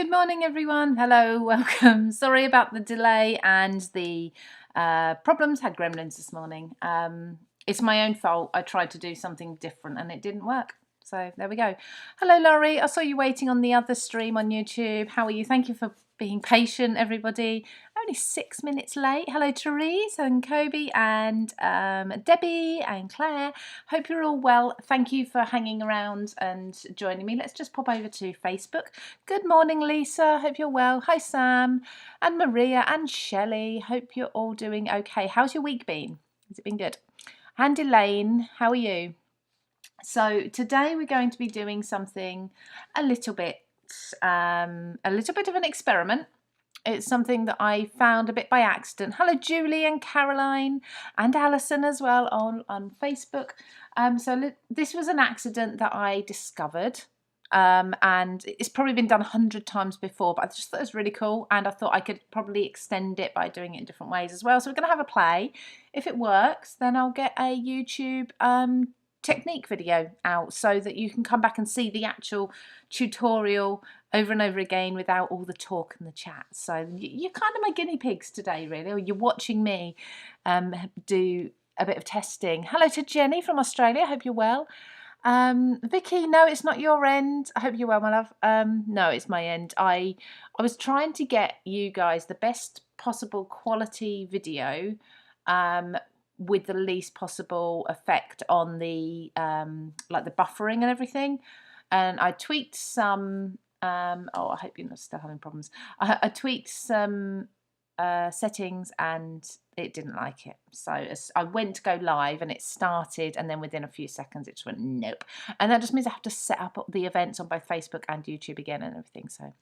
Good morning, everyone. Hello, welcome. Sorry about the delay and the problems. Had gremlins this morning. It's my own fault. I tried to do something different and it didn't work. So there we go. Hello, Laurie. I saw you waiting on the other stream on YouTube. How are you? Thank you for being patient, everybody. Only 6 minutes late. Hello, Therese and Kobe and Debbie and Claire. Hope you're all well. Thank you for hanging around and joining me. Let's just pop over to Facebook. Good morning, Lisa. Hope you're well. Hi, Sam and Maria and Shelley. Hope you're all doing okay. How's your week been? Has it been good? And Elaine, how are you? So today we're going to be doing something a little bit of an experiment. It's something that I found a bit by accident. Hello, Julie and Caroline and Alison as well on Facebook. This was an accident that I discovered. And it's probably been done 100 times before, but I just thought it was really cool, and I thought I could probably extend it by doing it in different ways as well. So we're going to have a play. If it works, then I'll get a YouTube technique video out so that you can come back and see the actual tutorial over and over again without all the talk and the chat. So you're kind of my guinea pigs today, really, or you're watching me do a bit of testing. Hello to Jenny from Australia. I hope you're well. Vicky, no, it's not your end. I hope you're well, my love. No, it's my end. I was trying to get you guys the best possible quality video with the least possible effect on the like the buffering and everything, and I tweaked some I hope you're not still having problems. I tweaked some settings and it didn't like it, so I went to go live and it started, and then within a few seconds it just went nope, and that just means I have to set up the events on both Facebook and YouTube again and everything. So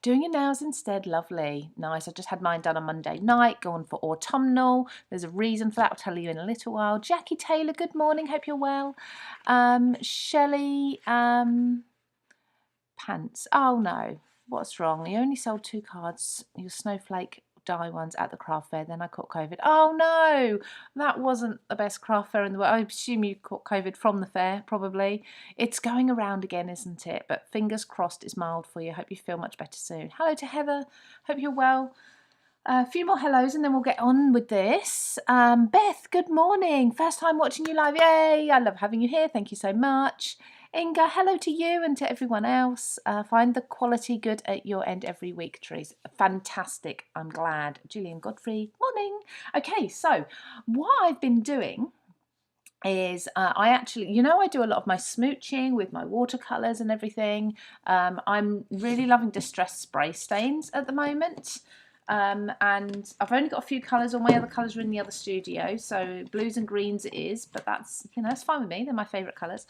doing your nails instead. Lovely, nice. I just had mine done on Monday night, going for autumnal. There's a reason for that, I'll tell you in a little while. Jackie Taylor, good morning, hope you're well. Shelley, pants, oh no, what's wrong? You only sold 2 cards, your snowflake die ones, at the craft fair, then I caught COVID. Oh no, that wasn't the best craft fair in the world. I assume you caught COVID from the fair, probably. It's going around again, isn't it? But fingers crossed it's mild for you. Hope you feel much better soon. Hello to Heather, hope you're well. A few more hellos and then we'll get on with this. Beth, good morning. First time watching you live. Yay, I love having you here. Thank you so much. Inga, hello to you and to everyone else. Find the quality good at your end every week, Therese. Fantastic, I'm glad. Julian Godfrey, morning. Okay, so what I've been doing is I actually, I do a lot of my smooching with my watercolours and everything. I'm really loving distress spray stains at the moment. And I've only got a few colours. All my other colours are in the other studio, so blues and greens it is, but that's, that's fine with me. They're my favourite colours.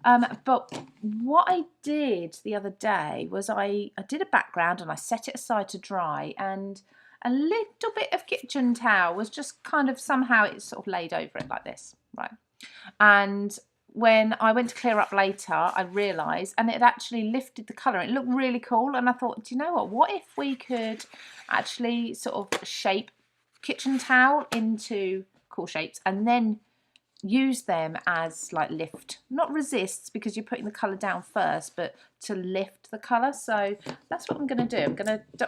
But what I did the other day was I did a background and I set it aside to dry, and a little bit of kitchen towel was just kind of somehow it sort of laid over it like this, right? And when I went to clear up later, I realised, and it had actually lifted the colour. It looked really cool, and I thought, do you know what if we could actually sort of shape kitchen towel into cool shapes and then use them as like lift, not resists, because you're putting the colour down first, but to lift the colour. So that's what I'm going to do.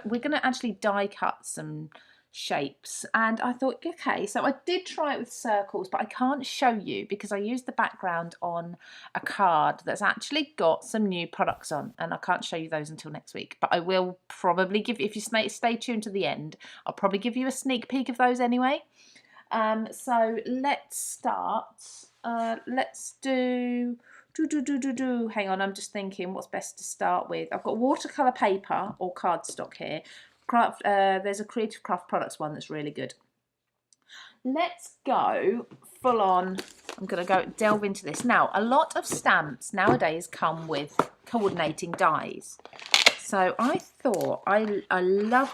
We're going to actually die cut some shapes, and I thought, okay, so I did try it with circles, but I can't show you because I used the background on a card that's actually got some new products on, and I can't show you those until next week, but I will probably give you, if you stay tuned to the end, I'll probably give you a sneak peek of those anyway. So let's start. Let's do hang on, I'm just thinking what's best to start with. I've got watercolour paper or cardstock here. There's a Creative Craft Products one that's really good. Let's go full on. I'm going to go delve into this. Now, a lot of stamps nowadays come with coordinating dies. So I thought, I love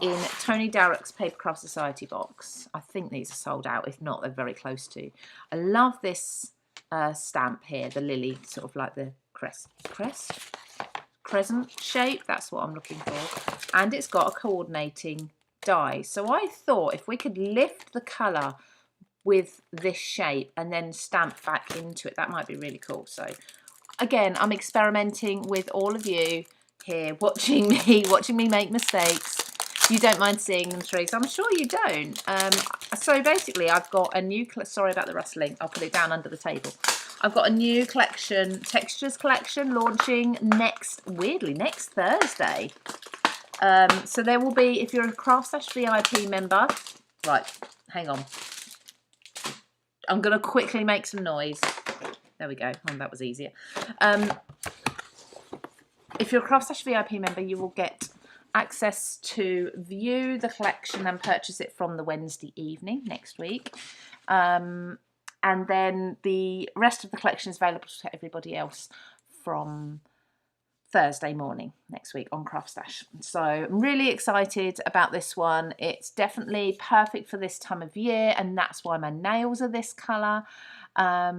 in Tony Darroch's Papercraft Society box. I think these are sold out. If not, they're very close to. I love this stamp here, the lily, sort of like the crescent shape. That's what I'm looking for, and it's got a coordinating die. So I thought if we could lift the colour with this shape and then stamp back into it, that might be really cool. So again, I'm experimenting with all of you here, watching me make mistakes. You don't mind seeing them through, so I'm sure you don't. So basically, I've got a new, sorry about the rustling, I'll put it down under the table. I've got a new collection, textures collection, launching weirdly, next Thursday. So there will be, if you're a Craft Stash VIP member, right, hang on. I'm going to quickly make some noise. There we go. Oh, that was easier. If you're a Craft Stash VIP member, you will get access to view the collection and purchase it from the Wednesday evening next week. And then the rest of the collection is available to everybody else from Thursday morning next week on Craft Stash. So I'm really excited about this one. It's definitely perfect for this time of year, and that's why my nails are this colour. I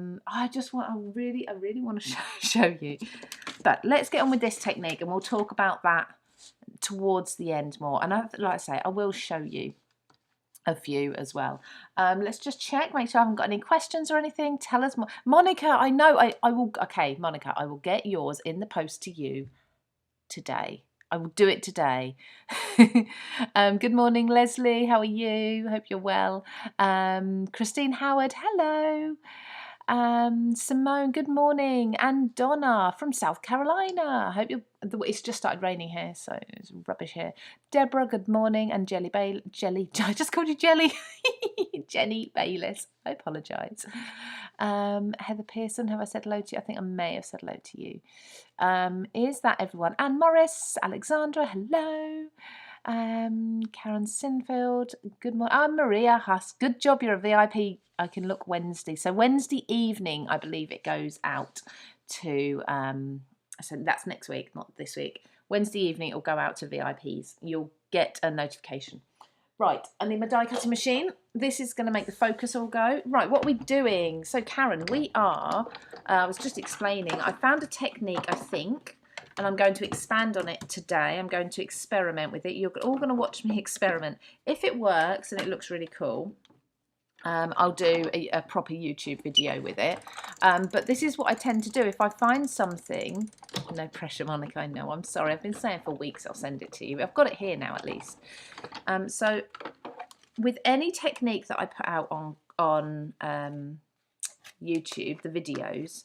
really want to show you. But let's get on with this technique, and we'll talk about that towards the end more. And like I say, I will show you a few as well. Let's just check, make sure I haven't got any questions or anything. Tell us more. Monica, I know I will. Okay, Monica, I will get yours in the post to you today. I will do it today. Good morning, Leslie. How are you? Hope you're well. Christine Howard, hello. Simone, good morning. And Donna from South Carolina. I hope it's just started raining here, so it's rubbish here. Deborah, good morning. And Jelly, I just called you Jelly. Jenny Bayliss, I apologise. Heather Pearson, have I said hello to you? I think I may have said hello to you. Is that everyone? Anne Morris, Alexandra, hello. Karen Sinfield, good morning. I'm Maria Huss. Good job, you're a VIP. I can look Wednesday. So Wednesday evening, I believe it goes out to, so that's next week, not this week. Wednesday evening, it'll go out to VIPs. You'll get a notification. Right, I need my die cutting machine. This is going to make the focus all go. Right, what are we doing? So Karen, we are, I was just explaining, I found a technique, I think, and I'm going to expand on it today. I'm going to experiment with it. You're all going to watch me experiment. If it works and it looks really cool, I'll do a proper YouTube video with it. But this is what I tend to do. If I find something, no pressure, Monica, I know, I'm sorry. I've been saying for weeks I'll send it to you. I've got it here now at least. So with any technique that I put out on YouTube, the videos,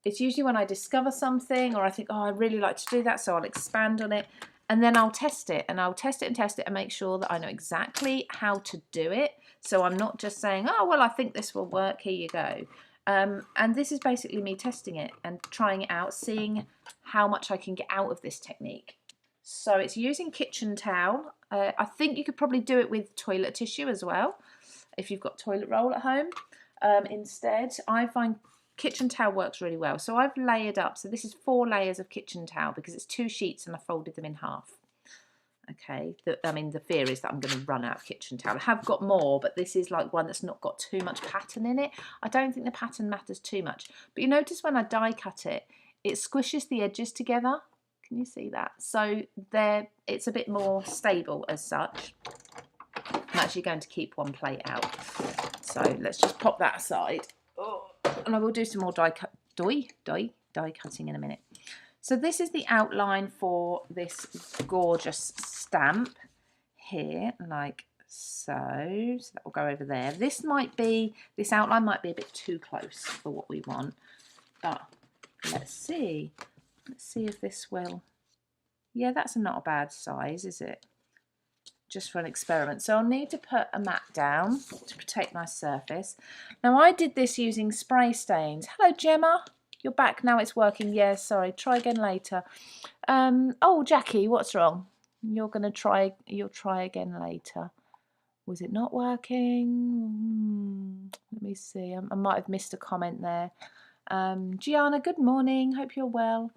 it's usually when I discover something or I think, oh, I really like to do that, so I'll expand on it. And then I'll test it, and I'll test it and test it and make sure that I know exactly how to do it. So I'm not just saying, oh, well, I think this will work, here you go. And this is basically me testing it and trying it out, seeing how much I can get out of this technique. So it's using kitchen towel. I think you could probably do it with toilet tissue as well, if you've got toilet roll at home. Instead, I find kitchen towel works really well. So I've layered up. So this is 4 layers of kitchen towel because it's 2 sheets and I folded them in half. Okay, I mean, the fear is that I'm going to run out of kitchen towel. I have got more, but this is like one that's not got too much pattern in it. I don't think the pattern matters too much. But you notice when I die cut it, it squishes the edges together. Can you see that? So there, it's a bit more stable as such. I'm actually going to keep one plate out. So let's just pop that aside. Oh, and I will do some more die cutting in a minute. So this is the outline for this gorgeous stamp here, like so. So that will go over there. This outline might be a bit too close for what we want, but let's see. Let's see if this will. Yeah, that's not a bad size, is it? Just for an experiment. So I'll need to put a mat down to protect my surface. Now I did this using spray stains. Hello, Gemma. You're back now, it's working. Yeah, sorry, try again later. Oh, Jackie, what's wrong? You'll try again later. Was it not working? Let me see, I might have missed a comment there. Gianna, good morning, hope you're well.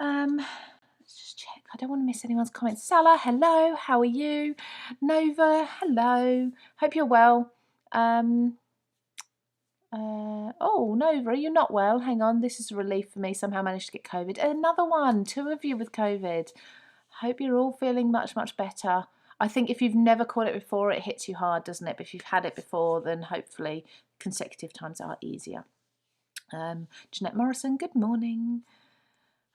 Let's just check, I don't want to miss anyone's comments. Salah, hello, how are you? Nova, hello, hope you're well. Oh, Nova, you're not well. Hang on, this is a relief for me. Somehow managed to get COVID. Another one, 2 of you with COVID. Hope you're all feeling much, much better. I think if you've never caught it before, it hits you hard, doesn't it? But if you've had it before, then hopefully consecutive times are easier. Jeanette Morrison, good morning.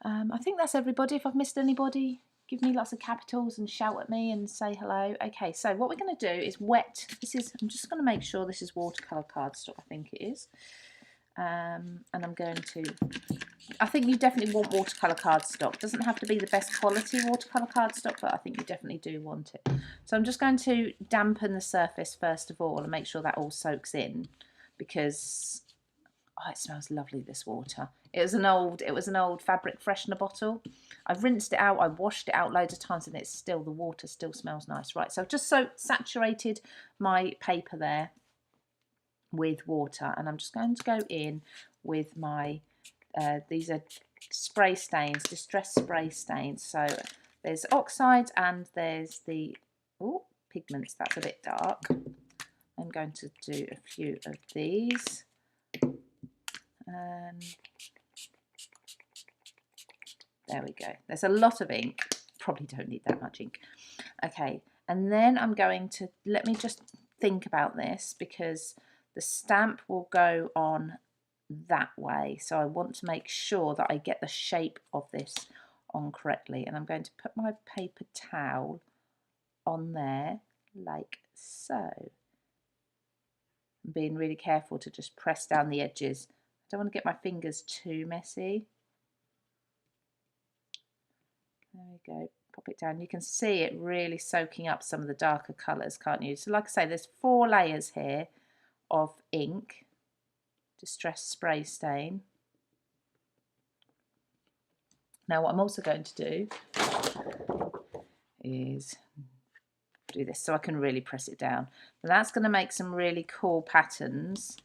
I think that's everybody. If I've missed anybody, give me lots of capitals and shout at me and say hello. Okay, so what we're going to do is wet. I'm just going to make sure this is watercolour cardstock, I think it is. And I'm going to, I think you definitely want watercolour cardstock. It doesn't have to be the best quality watercolour cardstock, but I think you definitely do want it. So I'm just going to dampen the surface first of all and make sure that all soaks in, because oh, it smells lovely, this water. It was an old fabric freshener bottle. I've rinsed it out, I washed it out loads of times, and the water still smells nice. Right, so I've just saturated my paper there with water, and I'm just going to go in with my these are spray stains, distress spray stains. So there's Oxides and there's the pigments. That's a bit dark. I'm going to do a few of these. There we go. There's a lot of ink. Probably don't need that much ink. Okay, and then I'm going to, let me just think about this, because the stamp will go on that way. So I want to make sure that I get the shape of this on correctly. And I'm going to put my paper towel on there like so. I'm being really careful to just press down the edges. I don't want to get my fingers too messy. There we go, pop it down. You can see it really soaking up some of the darker colours, can't you? So like I say, there's 4 layers here of ink, distress spray stain. Now what I'm also going to do is do this so I can really press it down. And that's going to make some really cool patterns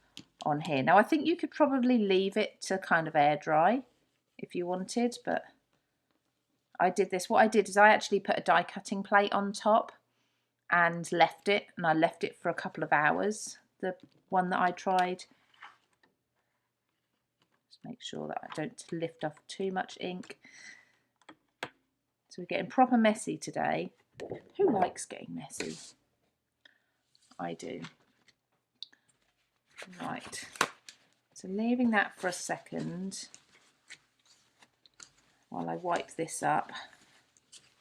on here. Now I think you could probably leave it to kind of air dry if you wanted, but I did this. What I did is I actually put a die cutting plate on top and left it, and I left it for a couple of hours. The one that I tried. Just make sure that I don't lift off too much ink. So we're getting proper messy today. Who likes getting messy? I do. Right. So leaving that for a second while I wipe this up.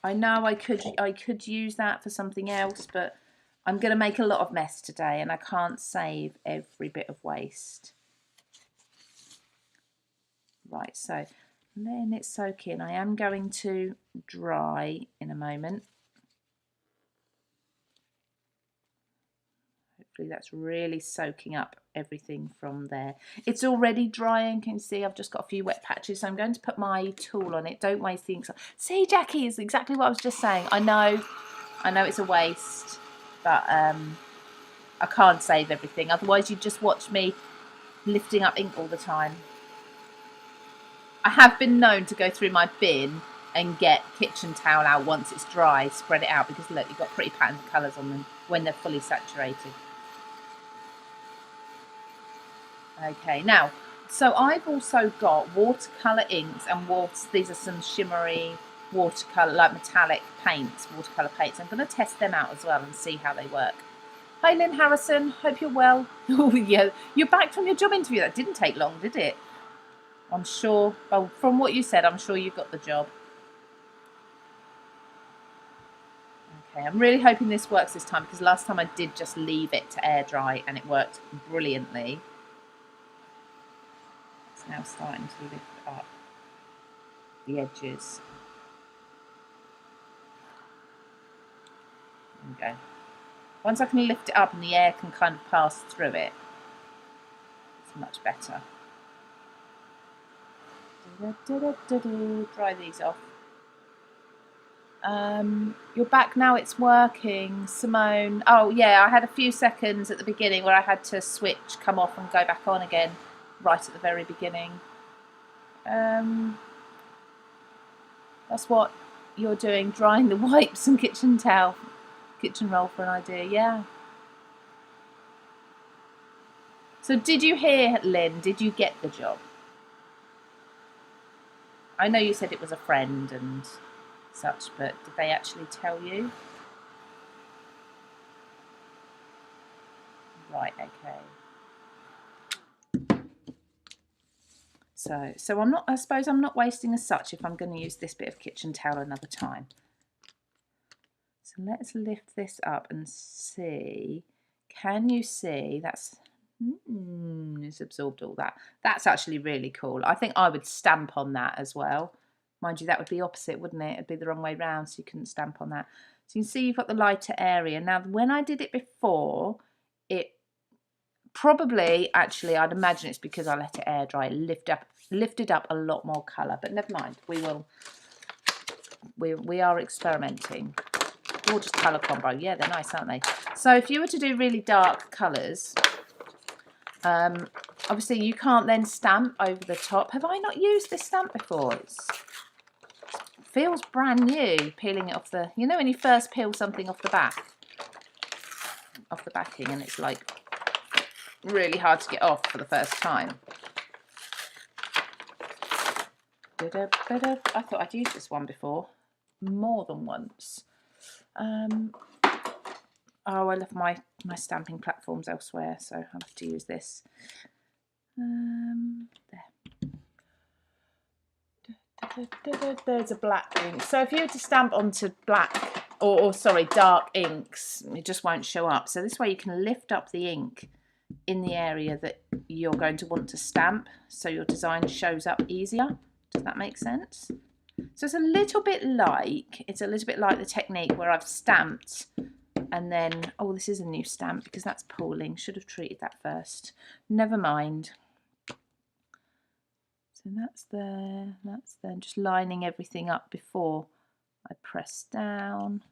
I know I could use that for something else, but I'm going to make a lot of mess today and I can't save every bit of waste. Right, so letting it soak in. I am going to dry in a moment. Hopefully that's really soaking up everything from there. It's already drying, can you see? I've just got a few wet patches, so I'm going to put my tool on it. Don't waste the ink. See, Jackie, is exactly what I was just saying. I know it's a waste, but I can't save everything. Otherwise you'd just watch me lifting up ink all the time. I have been known to go through my bin and get kitchen towel out once it's dry, spread it out, because look, you've got pretty patterns of colours on them when they're fully saturated. Okay, now, so I've also got watercolour inks and these are some shimmery watercolour, like metallic paints, watercolour paints. I'm going to test them out as well and see how they work. Hi Lynn Harrison, hope you're well. Oh yeah, you're back from your job interview. That didn't take long, did it? I'm sure, well, from what you said, I'm sure you got the job. Okay, I'm really hoping this works this time, because last time I did just leave it to air dry and it worked brilliantly. It's now starting to lift up the edges. There we go. Once I can lift it up and the air can kind of pass through it, it's much better. Dry these off. You're back now, it's working, Simone. Oh yeah, I had a few seconds at the beginning where I had to switch, come off and go back on again, right at the very beginning. That's what you're doing, drying the wipes and kitchen roll for an idea, yeah. So did you hear, Lynn, did you get the job? I know you said it was a friend and such, but did they actually tell you? Right, okay. So I suppose I'm not wasting as such if I'm going to use this bit of kitchen towel another time. So let's lift this up and see. Can you see that's it's absorbed all that. That's actually really cool. I think I would stamp on that as well. Mind you, that would be opposite, wouldn't it? It'd be the wrong way round, so you couldn't stamp on that. So you can see you've got the lighter area. Now, when I did it before, it probably, actually, I'd imagine it's because I let it air dry. It lifted up a lot more colour, but never mind. We are experimenting. Gorgeous colour combo. Yeah, they're nice, aren't they? So if you were to do really dark colours, obviously you can't then stamp over the top. Have I not used this stamp before? It feels brand new, peeling it off the, you know when you first peel something off the backing, and it's like really hard to get off for the first time. I thought I'd used this one before, more than once. Oh, I left my stamping platforms elsewhere, so I'll have to use this. There. There's a black ink. So if you were to stamp onto black, or sorry, dark inks, it just won't show up. So this way you can lift up the ink in the area that you're going to want to stamp, so your design shows up easier. Does that make sense? So it's a little bit like the technique where I've stamped and then, oh, this is a new stamp because that's pooling. Should have treated that first. Never mind. So that's there, that's there. Just lining everything up before I press down.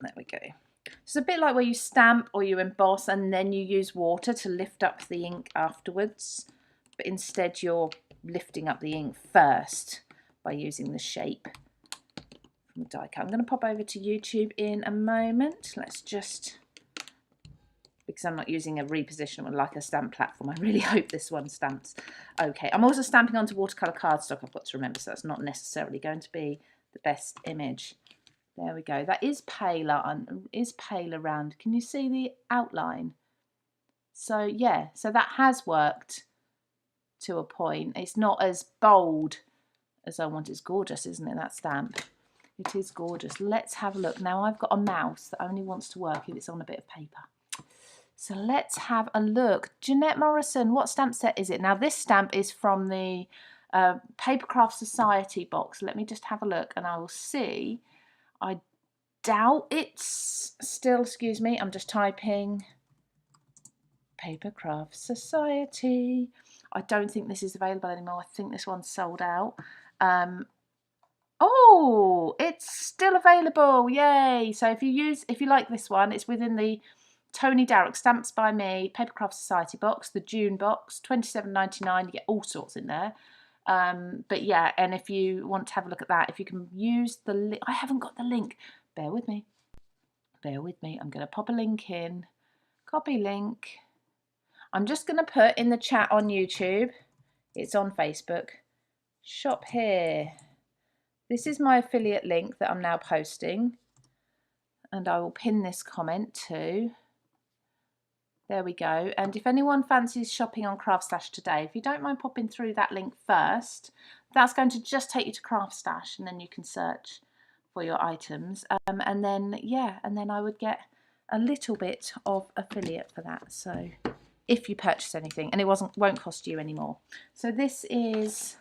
There we go. It's a bit like where you stamp or you emboss and then you use water to lift up the ink afterwards. But instead you're lifting up the ink first by using the shape from the die cut. I'm going to pop over to YouTube in a moment. Let's just, because I'm not using a reposition one like a stamp platform, I really hope this one stamps okay. I'm also stamping onto watercolour cardstock, I've got to remember, so that's not necessarily going to be the best image. There we go. That is paler round. Can you see the outline? So yeah, so that has worked to a point. It's not as bold as I want. It's gorgeous, isn't it, that stamp? It is gorgeous. Let's have a look. Now I've got a mouse that only wants to work if it's on a bit of paper. So let's have a look. Jeanette Morrison, what stamp set is it? Now this stamp is from the Papercraft Society box. Let me just have a look and I will see. I doubt it's still, excuse me, I'm just typing Papercraft Society. I don't think this is available anymore. I think this one's sold out. Oh, it's still available. Yay. So if you like this one, it's within the Tony Darroch Stamps by Me Papercraft Society box, the June box, $27.99. You get all sorts in there. But yeah, and if you want to have a look at that, if you can use the link, I haven't got the link. Bear with me. Bear with me. I'm going to pop a link in. Copy link. I'm just going to put in the chat on YouTube. It's on Facebook. Shop here. This is my affiliate link that I'm now posting. And I will pin this comment too. There we go. And if anyone fancies shopping on Craft Stash today, if you don't mind popping through that link first, that's going to just take you to Craft Stash and then you can search for your items. And then, yeah, and then I would get a little bit of affiliate for that. So if you purchase anything, and it won't cost you anymore. So this is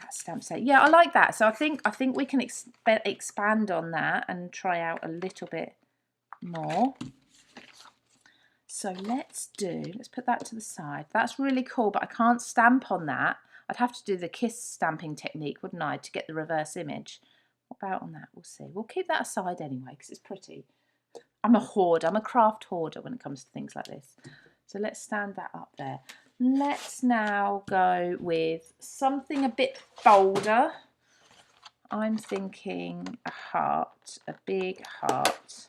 that stamp set. Yeah, I like that. So I think we can expand on that and try out a little bit more. So let's put that to the side. That's really cool, but I can't stamp on that. I'd have to do the kiss stamping technique, wouldn't I, to get the reverse image. What about on that? We'll see. We'll keep that aside anyway, because it's pretty. I'm a hoarder. I'm a craft hoarder when it comes to things like this. So let's stand that up there. Let's now go with something a bit bolder. I'm thinking a heart, a big heart.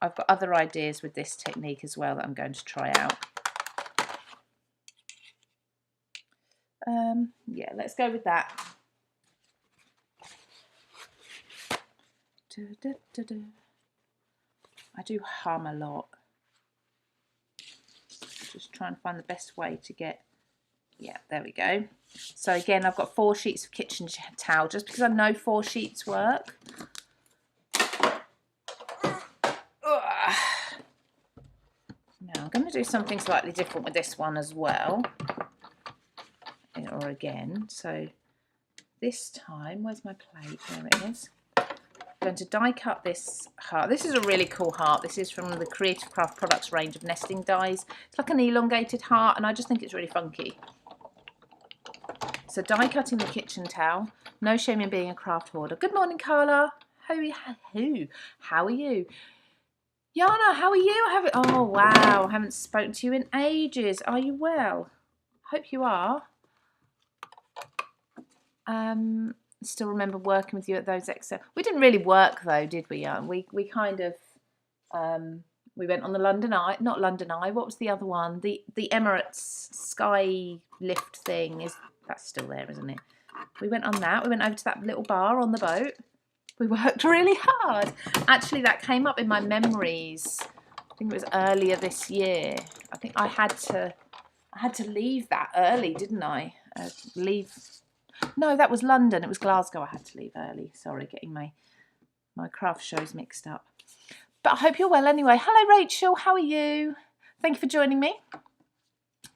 I've got other ideas with this technique as well that I'm going to try out. Yeah, let's go with that. I do hum a lot. Just try and find the best way to get Yeah, there we go. So again, I've got 4 sheets of kitchen towel, just because I know 4 sheets work. Ugh. Now I'm going to do something slightly different with this one as well. Or again, so this time, where's my plate? There it is. I'm going to die cut this heart. This is a really cool heart. This is from the Creative Craft Products range of nesting dies. It's like an elongated heart, and I just think it's really funky. So die cutting the kitchen towel. No shame in being a craft hoarder. Good morning, Carla. How are you? Yana, how are you? Oh, wow. I haven't spoken to you in ages. Are you well? Hope you are. Still remember working with you at those extra. We didn't really work though, did we? We kind of we went on the London Eye, not London Eye. What was the other one? The Emirates Sky Lift thing. That's still there, isn't it? We went on that. We went over to that little bar on the boat. We worked really hard. Actually, that came up in my memories. I think it was earlier this year. I think I had to leave that early, didn't I? No, that was London. It was Glasgow. I had to leave early. Sorry, getting my craft shows mixed up. But I hope you're well anyway. Hello, Rachel. How are you? Thank you for joining me.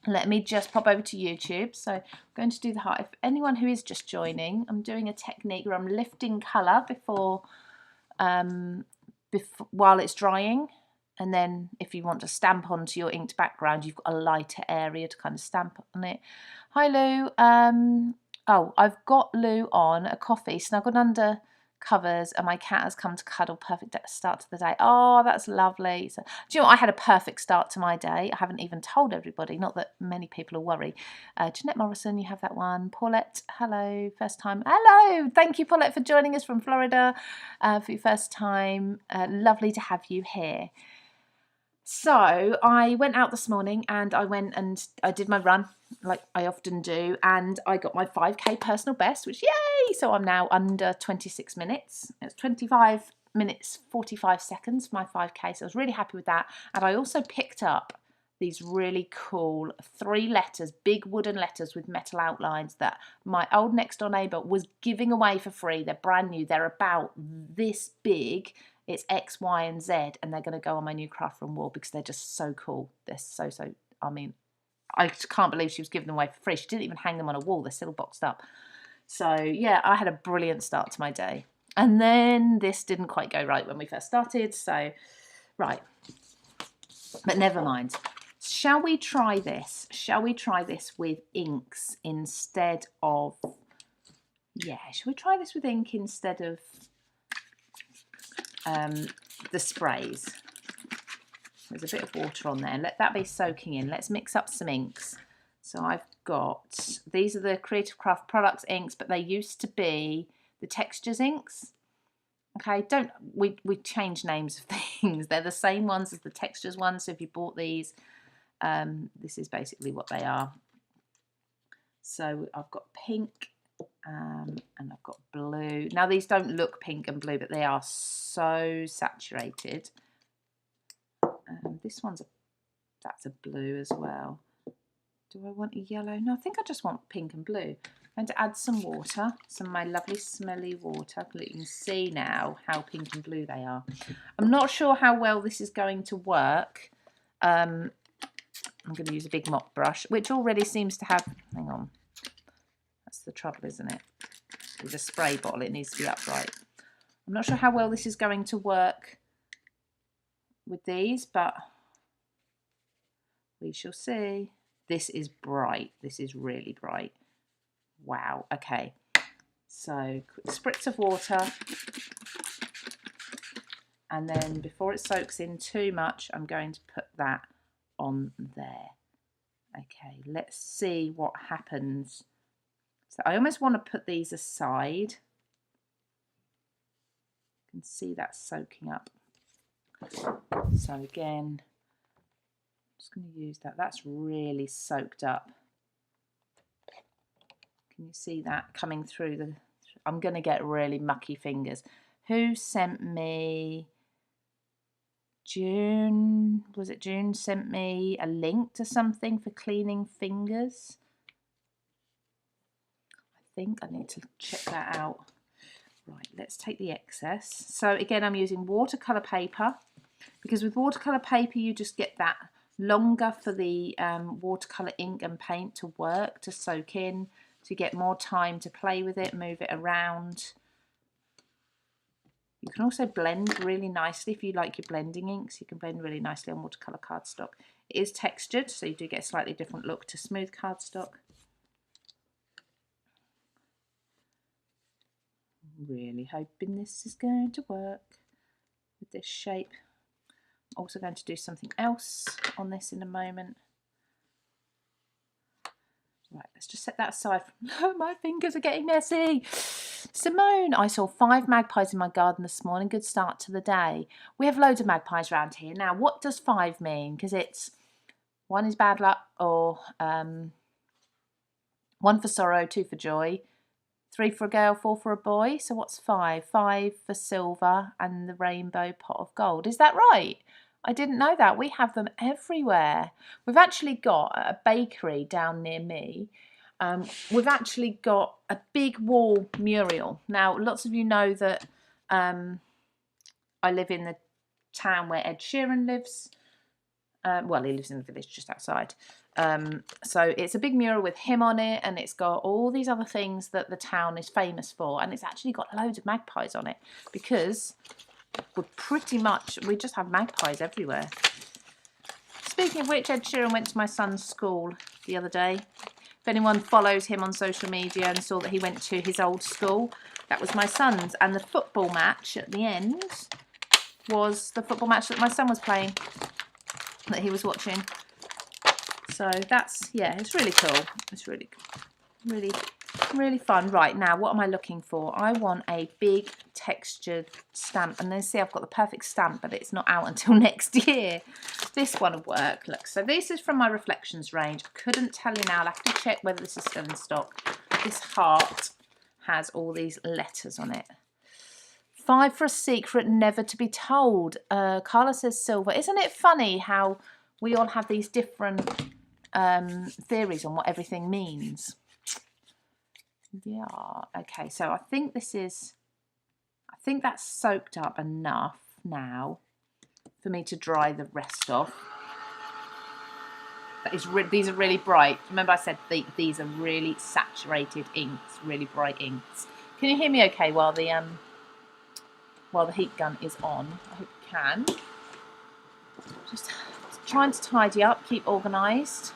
Let me just pop over to YouTube. So I'm going to do the heart. If anyone who is just joining, I'm doing a technique where I'm lifting colour before while it's drying. And then if you want to stamp onto your inked background, you've got a lighter area to kind of stamp on it. Hi, Lou. Oh, I've got Lou on a coffee, snuggled under covers, and my cat has come to cuddle. Perfect start to the day. Oh, that's lovely. So, do you know what? I had a perfect start to my day. I haven't even told everybody, not that many people will worry. Jeanette Morrison, you have that one. Paulette, hello, first time. Hello, thank you, Paulette, for joining us from Florida for your first time. Lovely to have you here. So I went out this morning and I did my run like I often do, and I got my 5K personal best, which yay! So I'm now under 26 minutes. It's 25 minutes 45 seconds for my 5K, so I was really happy with that. And I also picked up these really cool 3 letters, big wooden letters with metal outlines that my old next door neighbour was giving away for free. They're brand new. They're about this big. It's X, Y, and Z, and they're going to go on my new craft room wall because they're just so cool. They're so, I mean, I can't believe she was giving them away for free. She didn't even hang them on a wall. They're still boxed up. So, yeah, I had a brilliant start to my day. And then this didn't quite go right when we first started. So, right. But never mind. Shall we try this? Shall we try this with inks instead of... Yeah, shall we try this with ink instead of... the sprays. There's a bit of water on there. Let that be soaking in. Let's mix up some inks. So I've got, these are the Creative Craft Products inks, but they used to be the Textures inks. Okay, we change names of things. They're the same ones as the Textures ones. So if you bought these, this is basically what they are. So I've got pink, and I've got blue. Now these don't look pink and blue, but they are so saturated. This one's that's a blue as well. Do I want a yellow? No, I think I just want pink and blue. I'm going to add some water, some of my lovely smelly water. You can see now how pink and blue they are. I'm not sure how well this is going to work. I'm going to use a big mop brush, which already seems to have, hang on, that's the trouble, isn't it? With a spray bottle, it needs to be upright. I'm not sure how well this is going to work with these, but we shall see. This is bright. This is really bright. Wow. Okay. So quick spritz of water. And then before it soaks in too much, I'm going to put that on there. Okay, let's see what happens. So I almost want to put these aside. You can see that soaking up. So again, I'm just going to use that. That's really soaked up. Can you see that coming through the... I'm going to get really mucky fingers. Who sent me... June, was it June, sent me a link to something for cleaning fingers. think I need to check that out. Right, let's take the excess. So again, I'm using watercolour paper, because with watercolour paper you just get that longer for the watercolour ink and paint to work, to soak in, to get more time to play with it, move it around. You can also blend really nicely if you like your blending inks. You can blend really nicely on watercolour cardstock. It is textured, so you do get a slightly different look to smooth cardstock. Really hoping this is going to work with this shape. I'm also going to do something else on this in a moment. Right, let's just set that aside. No, my fingers are getting messy. Simone, I saw 5 magpies in my garden this morning. Good start to the day. We have loads of magpies around here. Now, what does 5 mean? Because it's 1 is bad luck, or 1 for sorrow, 2 for joy, 3 for a girl, 4 for a boy. So what's 5? 5 for silver and the rainbow pot of gold. Is that right? I didn't know that. We have them everywhere. We've actually got a bakery down near me. We've actually got a big wall mural. Now, lots of you know that I live in the town where Ed Sheeran lives. Well, he lives in the village just outside. So it's a big mural with him on it, and it's got all these other things that the town is famous for, and it's actually got loads of magpies on it, because we just have magpies everywhere. Speaking of which, Ed Sheeran went to my son's school the other day. If anyone follows him on social media and saw that he went to his old school, that was my son's, and the football match at the end was the football match that my son was playing, that he was watching. So that's, yeah, it's really cool. It's really fun. Right, now what am I looking for? I want a big textured stamp, and then see, I've got the perfect stamp, but it's not out until next year. This one will work. Look, so this is from my Reflections range. I couldn't tell you now. I'll have to check whether this is still in stock. This heart has all these letters on it. 5 for a secret never to be told. Carla says silver. Isn't it funny how we all have these different theories on what everything means? Yeah, okay, so I think that's soaked up enough now for me to dry the rest off. These are really bright. Remember I said these are really saturated inks, really bright inks. Can you hear me okay while the heat gun is on? I hope you can. Just trying to tidy up, keep organised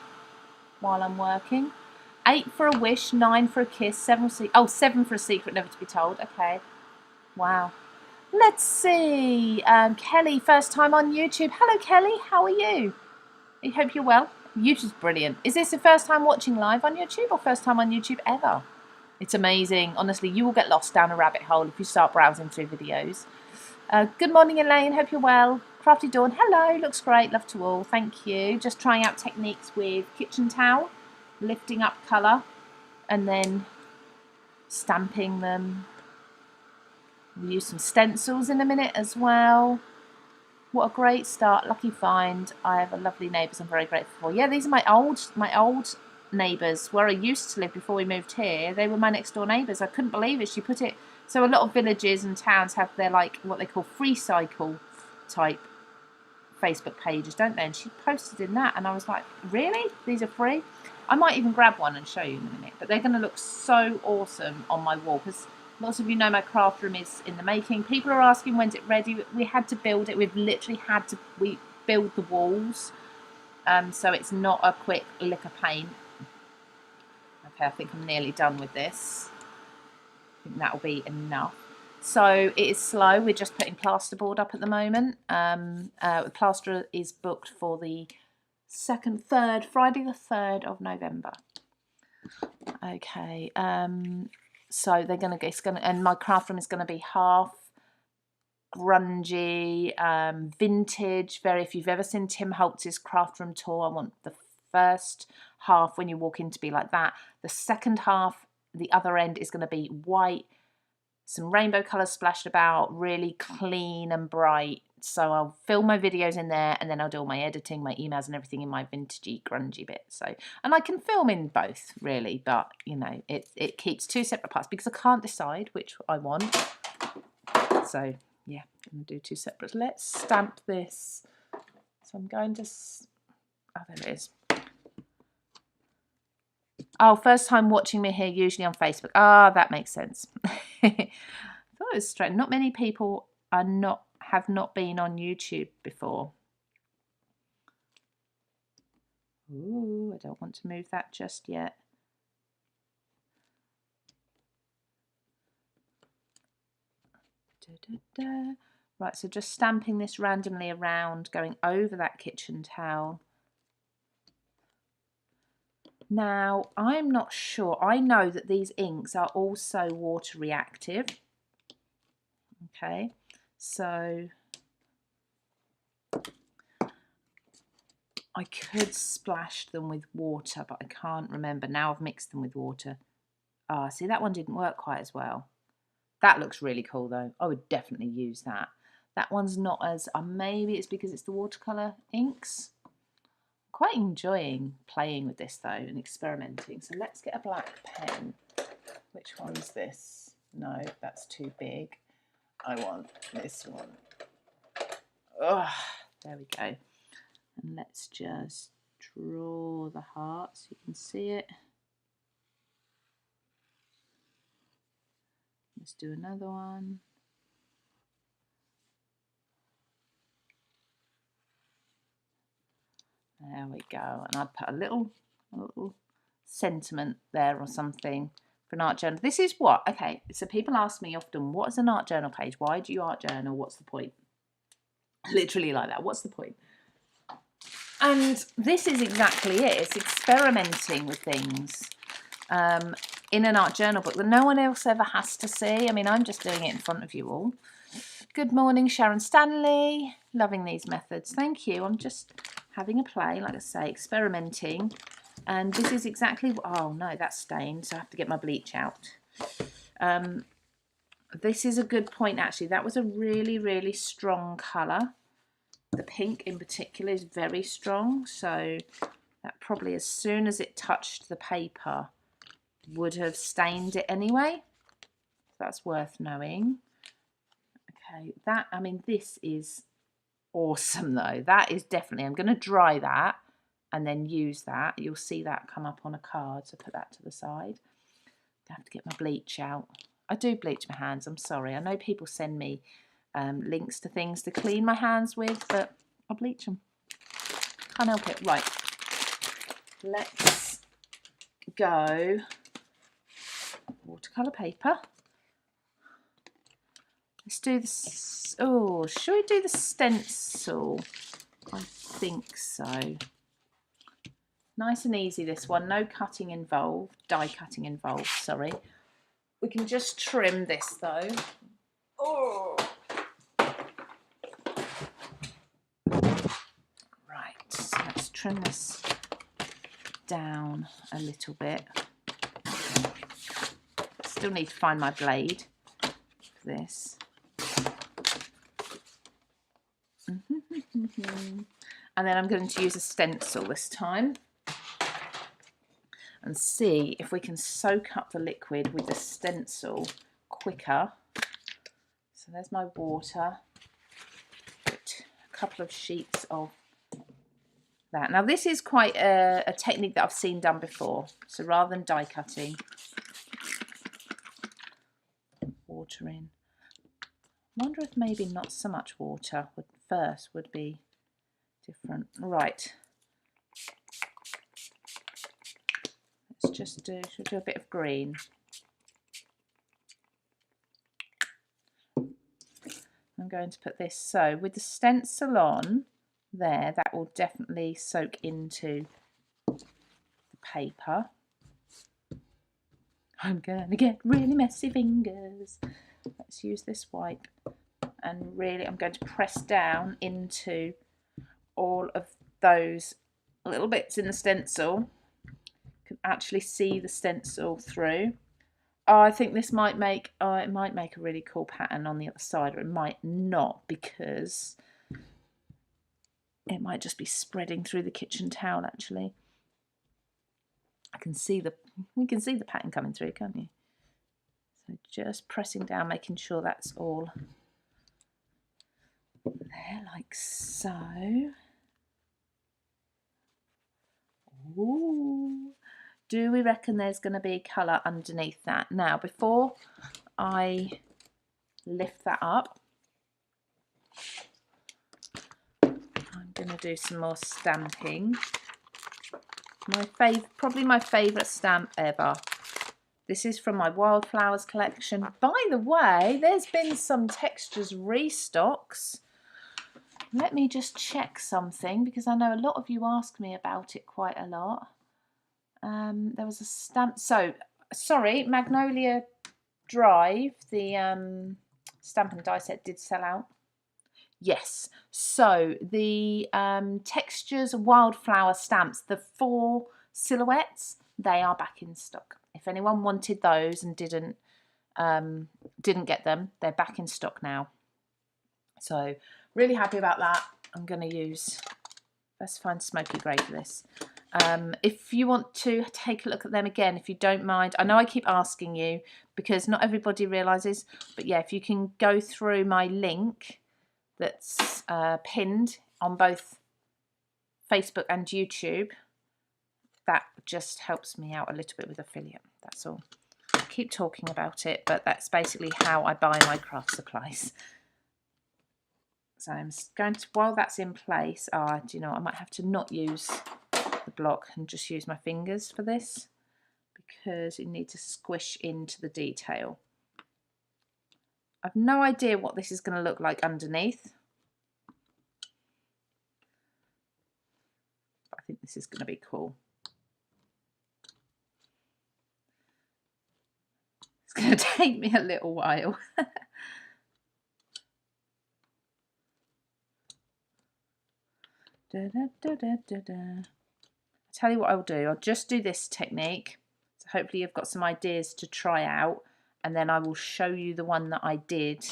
while I'm working. 8 for a wish, 9 for a kiss, 7 for a secret never to be told. Okay, wow. Let's see. Kelly, first time on YouTube. Hello, Kelly. How are you? I hope you're well. YouTube's brilliant. Is this the first time watching live on YouTube, or first time on YouTube ever? It's amazing. Honestly, you will get lost down a rabbit hole if you start browsing through videos. Good morning, Elaine. Hope you're well. Crafty Dawn. Hello. Looks great. Love to all. Thank you. Just trying out techniques with kitchen towel, lifting up colour, and then stamping them. We'll use some stencils in a minute as well. What a great start. Lucky find. I have a lovely neighbours I'm very grateful for. Yeah, these are my old neighbours where I used to live before we moved here. They were my next door neighbours. I couldn't believe it. She put it, so a lot of villages and towns have their, like, what they call free cycle type Facebook pages, don't they? And she posted in that, and I was like, really? These are free? I might even grab one and show you in a minute, but they're going to look so awesome on my wall, because lots of you know my craft room is in the making. People are asking when's it ready. We had to build it. We've literally we build the walls, so it's not a quick lick of paint. Okay, I think I'm nearly done with this. I think that'll be enough. So it is slow. We're just putting plasterboard up at the moment. The plasterer is booked for the Friday the 3rd of November. Okay, so and my craft room is gonna be half grungy, vintage. If you've ever seen Tim Holtz's craft room tour, I want the first half when you walk in to be like that. The second half, the other end, is gonna be white, some rainbow colours splashed about, really clean and bright. So I'll film my videos in there, and then I'll do all my editing, my emails and everything in my vintagey, grungy bit. So, and I can film in both really, but you know, it keeps two separate parts because I can't decide which I want. So yeah, I'm gonna do two separate. Let's stamp this. So I'm going to, oh, there it is. Oh, first time watching me here, usually on Facebook. Ah, that makes sense. I thought it was strange. Not many people have not been on YouTube before. Ooh, I don't want to move that just yet. Right, so just stamping this randomly around, going over that kitchen towel. Now, I'm not sure. I know that these inks are also water reactive. Okay, so I could splash them with water, but I can't remember. Now I've mixed them with water. Ah, see, that one didn't work quite as well. That looks really cool though. I would definitely use that. That one's not as, maybe it's because it's the watercolour inks. Quite enjoying playing with this though and experimenting. So let's get a black pen. Which one's this? No, that's too big. I want this one. Oh, there we go. And let's just draw the heart so you can see it. Let's do another one. There we go. And I'd put a little sentiment there or something for an art journal. This is what, okay, so people ask me often, what is an art journal page? Why do you art journal? What's the point? Literally like that. What's the point? And this is exactly it. It's experimenting with things in an art journal book that no one else ever has to see. I mean, I'm just doing it in front of you all. Good morning, Sharon Stanley. Loving these methods. Thank you. I'm just having a play, like I say, experimenting. And this is exactly what, oh no, that's stained, so I have to get my bleach out. This is a good point, actually. That was a really, really strong colour. The pink in particular is very strong, so that probably as soon as it touched the paper would have stained it anyway. That's worth knowing. Okay, that, I mean, this is awesome though. That is definitely, I'm going to dry that and then use that. You'll see that come up on a card, so put that to the side. I have to get my bleach out. I do bleach my hands, I'm sorry. I know people send me links to things to clean my hands with, but I bleach them. Can't help it. Right, let's go watercolour paper. Let's do this. Oh, should we do the stencil? I think so. Nice and easy, this one. No cutting involved, die cutting involved, sorry. We can just trim this though. Oh. Right, so let's trim this down a little bit. Still need to find my blade for this. And then I'm going to use a stencil this time and see if we can soak up the liquid with the stencil quicker. So there's my water. Put a couple of sheets of that. Now this is quite a technique that I've seen done before. So rather than die cutting, water in. I wonder if maybe not so much water would be different. Right. Let's just do, should we do a bit of green? I'm going to put this, so with the stencil on there, that will definitely soak into the paper. I'm going to get really messy fingers. Let's use this wipe and really I'm going to press down into all of those little bits in the stencil. You can actually see the stencil through. Oh, I think this might make, it might make a really cool pattern on the other side, or it might not, because it might just be spreading through the kitchen towel, actually. We can see the pattern coming through, can't you? So just pressing down, making sure that's all there, like so. Ooh. Do we reckon there's going to be colour underneath that? Now, before I lift that up, I'm going to do some more stamping. Probably my favourite stamp ever. This is from my Wildflowers collection. By the way, there's been some textures restocks. Let me just check something, because I know a lot of you ask me about it quite a lot. There was a stamp. So, sorry, Magnolia Drive, the stamp and die set did sell out. Yes. So the textures Wildflower stamps, the 4 silhouettes, they are back in stock. If anyone wanted those and didn't get them, they're back in stock now. So really happy about that. I'm going to use, let's find smoky grey for this. If you want to take a look at them again, if you don't mind, I know I keep asking you because not everybody realises, but yeah, if you can go through my link that's pinned on both Facebook and YouTube, that just helps me out a little bit with affiliate, that's all. I keep talking about it, but that's basically how I buy my craft supplies. So I'm going to, while that's in place, do you know, I might have to not use the block and just use my fingers for this, because you need to squish into the detail. I've no idea what this is going to look like underneath. I think this is going to be cool. It's going to take me a little while. Da, da, da, da, da, da. I'll tell you what I'll do. I'll just do this technique. So hopefully you've got some ideas to try out, and then I will show you the one that I did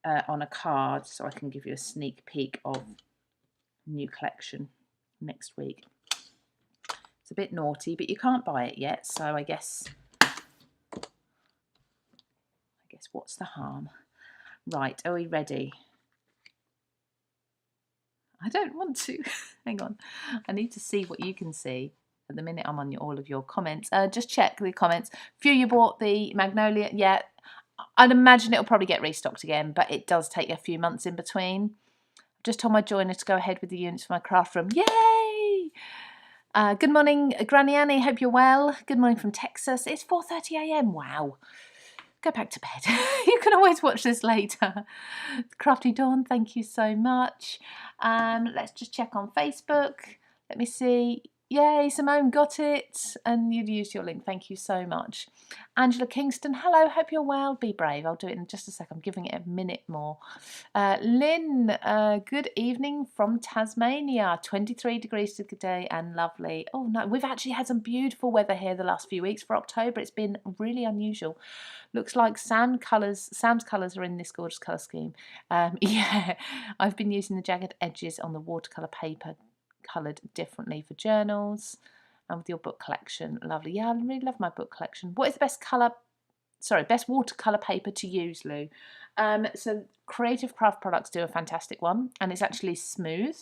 on a card, so I can give you a sneak peek of new collection next week. It's a bit naughty, but you can't buy it yet, so I guess what's the harm? Right, are we ready? I don't want to. Hang on. I need to see what you can see. At the minute I'm on all of your comments. Just check the comments. Few you bought the Magnolia. Yeah, I'd imagine it'll probably get restocked again, but it does take a few months in between. I've just told my joiner to go ahead with the units for my craft room. Yay! Good morning, Granny Annie. Hope you're well. Good morning from Texas. It's 4:30 AM. Wow. Go back to bed. You can always watch this later. Crafty Dawn, thank you so much. Let's just check on Facebook. Let me see. Yay, Simone got it. And you've used your link. Thank you so much. Angela Kingston, hello. Hope you're well. Be brave. I'll do it in just a sec. I'm giving it a minute more. Lynn, good evening from Tasmania. 23 degrees today and lovely. Oh, no, we've actually had some beautiful weather here the last few weeks for October. It's been really unusual. Looks like Sam's colours are in this gorgeous colour scheme. Yeah, I've been using the jagged edges on the watercolour paper coloured differently for journals and with your book collection. Lovely. Yeah, I really love my book collection. What is the best watercolour paper to use, Lou? So Creative Craft Products do a fantastic one, and it's actually smooth,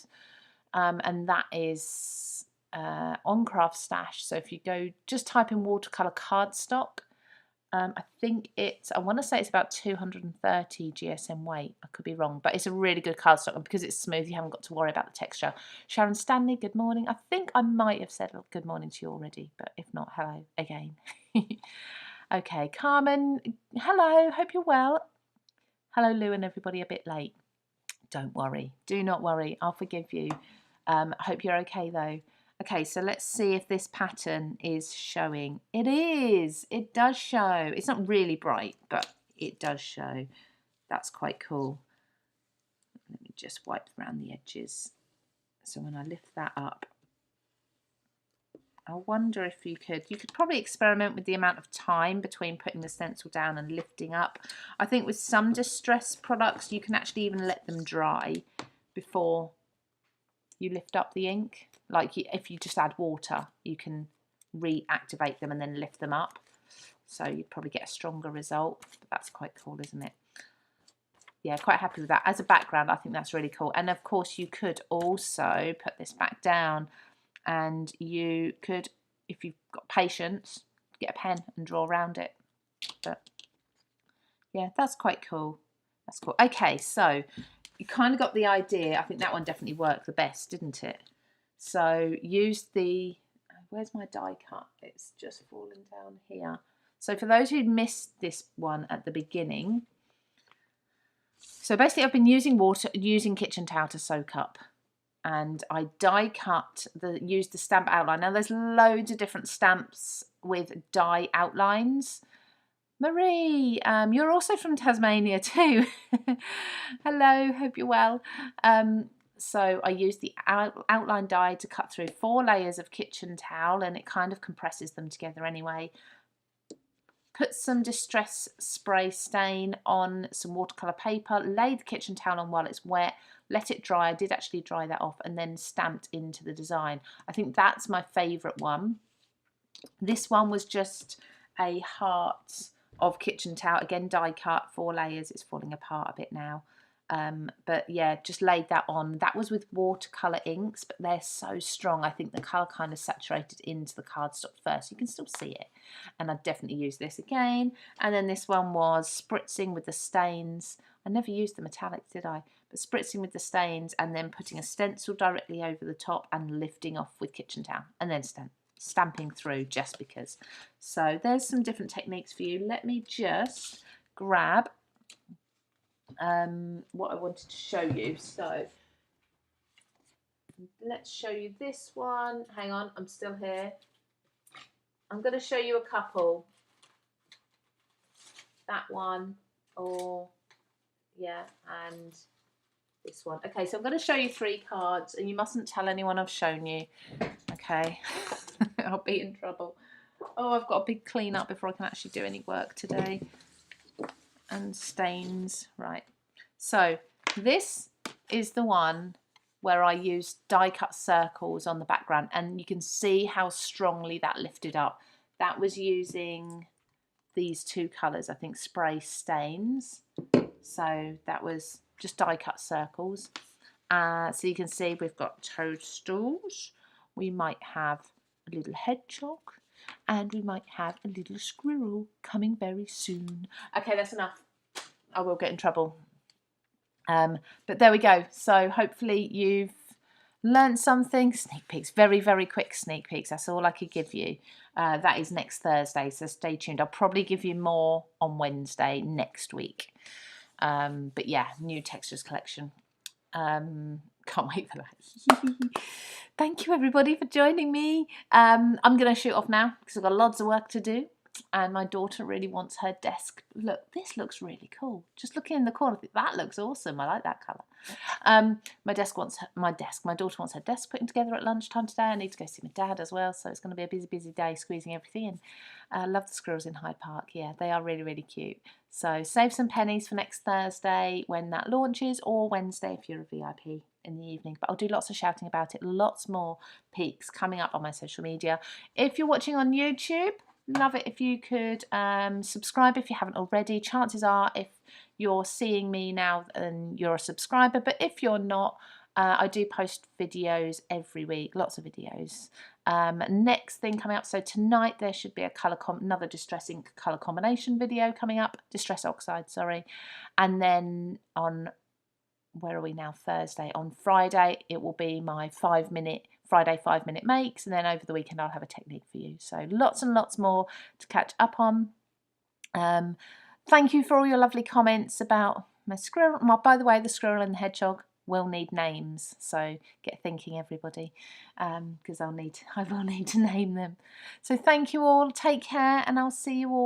and that is on Craft Stash. So if you go, just type in watercolour cardstock. I want to say it's about 230 GSM weight. I could be wrong, but it's a really good cardstock, and because it's smooth, you haven't got to worry about the texture. Sharon Stanley, good morning. I think I might have said good morning to you already, but if not, hello again. Okay, Carmen, hello, hope you're well. Hello, Lou, and everybody a bit late. Don't worry, do not worry, I'll forgive you. I hope you're okay though. Okay, so let's see if this pattern is showing. It is. It does show. It's not really bright, but it does show. That's quite cool. Let me just wipe around the edges. So when I lift that up, I wonder if you could probably experiment with the amount of time between putting the stencil down and lifting up. I think with some distress products, you can actually even let them dry before you lift up the ink. Like if you just add water, you can reactivate them and then lift them up. So you'd probably get a stronger result, but that's quite cool, isn't it? Yeah, quite happy with that. As a background, I think that's really cool. And of course, you could also put this back down, and you could, if you've got patience, get a pen and draw around it. But yeah, that's quite cool. That's cool. Okay, so you kind of got the idea. I think that one definitely worked the best, didn't it? So use the, where's my die cut? It's just fallen down here. So for those who missed this one at the beginning, so basically I've been using kitchen towel to soak up, and I die cut, used the stamp outline. Now there's loads of different stamps with die outlines. Marie, you're also from Tasmania too. Hello, hope you're well. So I used the outline die to cut through 4 layers of kitchen towel, and it kind of compresses them together anyway. Put some distress spray stain on some watercolour paper, lay the kitchen towel on while it's wet, let it dry. I did actually dry that off, and then stamped into the design. I think that's my favourite one. This one was just a heart of kitchen towel, again die cut, 4 layers. It's falling apart a bit now, but yeah, just laid that on. That was with watercolour inks, but they're so strong. I think the colour kind of saturated into the cardstock first. You can still see it, and I'd definitely use this again. And then this one was spritzing with the stains. I never used the metallics, did I? But spritzing with the stains and then putting a stencil directly over the top and lifting off with kitchen towel, and then stamping through just because. So there's some different techniques for you. Let me just grab what I wanted to show you. So let's show you this one. Hang on, I'm still here. I'm going to show you a couple. That one, or yeah, and this one. Okay, so I'm going to show you 3 cards, and you mustn't tell anyone I've shown you. Okay, I'll be in trouble. Oh, I've got a big clean up before I can actually do any work today. And stains, right. So this is the one where I used die cut circles on the background, and you can see how strongly that lifted up. That was using these 2 colours, I think, spray stains. So that was just die cut circles. So you can see we've got toadstools. We might have a little hedgehog, and we might have a little squirrel coming very soon. Okay, that's enough. I will get in trouble. But there we go. So hopefully you've learned something. Sneak peeks, very, very quick sneak peeks. That's all I could give you. That is next Thursday, so stay tuned. I'll probably give you more on Wednesday next week. But yeah, new textures collection. Can't wait for that. Thank you everybody for joining me. I'm going to shoot off now because I've got lots of work to do, and my daughter really wants her desk. Look, this looks really cool. Just looking in the corner, I think that looks awesome. I like that colour. My daughter wants her desk putting together at lunchtime today. I need to go see my dad as well, so it's going to be a busy, busy day squeezing everything in. I love the squirrels in Hyde Park. Yeah, they are really, really cute. So save some pennies for next Thursday when that launches, or Wednesday if you're a VIP in the evening. But I'll do lots of shouting about it, lots more peeks coming up on my social media. If you're watching on YouTube, love it if you could subscribe if you haven't already. Chances are if you're seeing me now, then you're a subscriber, but if you're not, I do post videos every week, lots of videos. Next thing coming up, so tonight there should be another Distress Ink colour combination video coming up, Distress Oxide, sorry. And then on, where are we now, Thursday, on Friday it will be my Friday 5-minute makes, and then over the weekend I'll have a technique for you. So lots and lots more to catch up on. Thank you for all your lovely comments about my squirrel. Well, by the way, the squirrel and the hedgehog will need names, so get thinking everybody, because I will need to name them. So thank you all, take care, and I'll see you all